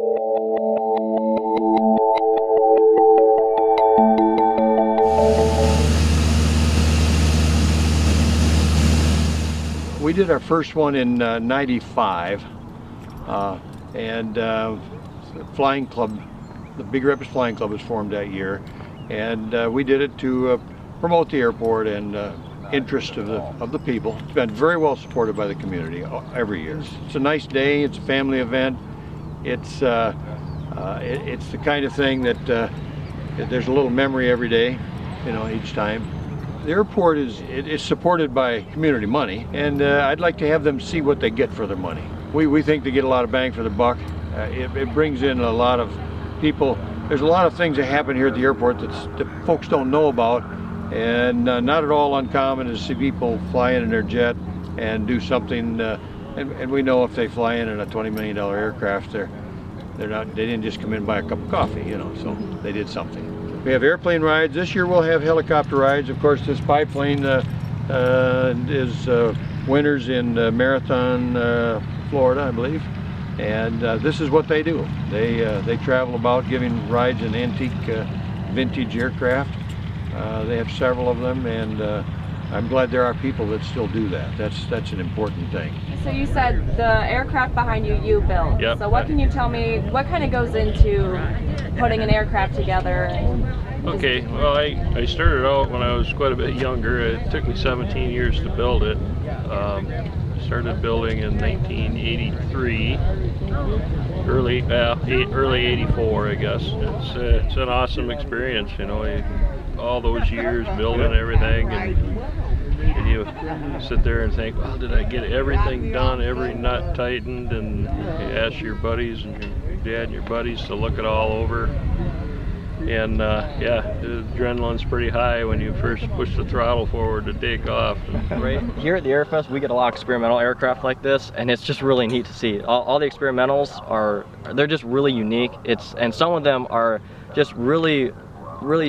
We did our first one in '95, and the Flying Club, the Big Rapids Flying Club was formed that year, and we did it to promote the airport and interest of the people. It's been very well supported by the community every year. It's a nice day. It's a family event. It's the kind of thing that there's a little memory every day, you know, each time. The airport is supported by community money, and I'd like to have them see what they get for their money. We think they get a lot of bang for the buck. It brings in a lot of people. There's a lot of things that happen here at the airport that folks don't know about, and not at all uncommon to see people fly in their jet and do something. And we know if they fly in a $20 million aircraft, they didn't just come in and buy a cup of coffee, you know. So they did something. We have airplane rides. This year we'll have helicopter rides. Of course, this biplane is winners in Marathon, Florida, I believe. And this is what they do. They travel about giving rides in antique, vintage aircraft. They have several of them, and I'm glad there are people that still do that. That's an important thing. So you said the aircraft behind you built. Yep. So what can you tell me, what kind of goes into putting an aircraft together? Okay, well I started out when I was quite a bit younger. It took me 17 years to build it. Started building in 1983, early 84, I guess. It's an awesome experience, you know, all those years building everything, and you sit there and think, well, did I get everything done, every nut tightened? And you ask your buddies and your dad and your buddies to look it all over. And yeah, the adrenaline's pretty high when you first push the throttle forward to take off. Right here at the AirFest, we get a lot of experimental aircraft like this, and it's just really neat to see. All the experimentals they're just really unique. And some of them are just really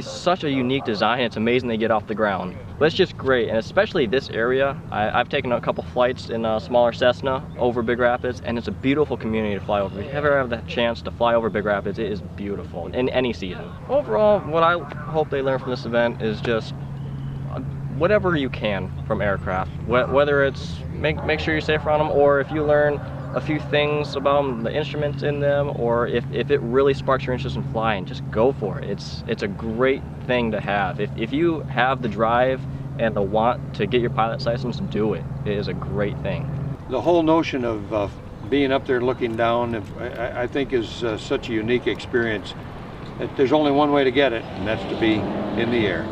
such a unique design. It's amazing they get off the ground. But it's just great, and especially this area. I've taken a couple flights in a smaller Cessna over Big Rapids, and it's a beautiful community to fly over. If you ever have the chance to fly over Big Rapids, it is beautiful in any season. Overall, what I hope they learn from this event is just whatever you can from aircraft. Whether it's make sure you're safe around them, or if you learn a few things about the instruments in them, or if it really sparks your interest in flying, just go for it. It's a great thing to have. If you have the drive and the want to get your pilot's license, do it. It is a great thing. The whole notion of being up there looking down, I think is such a unique experience. There's only one way to get it, and that's to be in the air.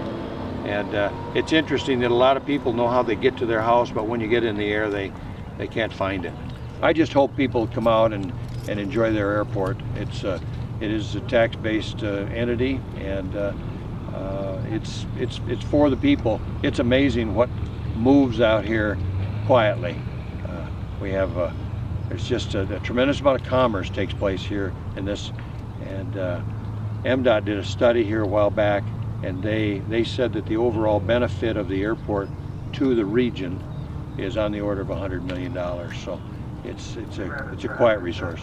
And it's interesting that a lot of people know how they get to their house, but when you get in the air, they can't find it. I just hope people come out and enjoy their airport. It is a tax-based entity, and it's for the people. It's amazing what moves out here quietly. We have there's just a tremendous amount of commerce takes place here in this, and MDOT did a study here a while back, and they said that the overall benefit of the airport to the region is on the order of $100 million. So it's a quiet resource.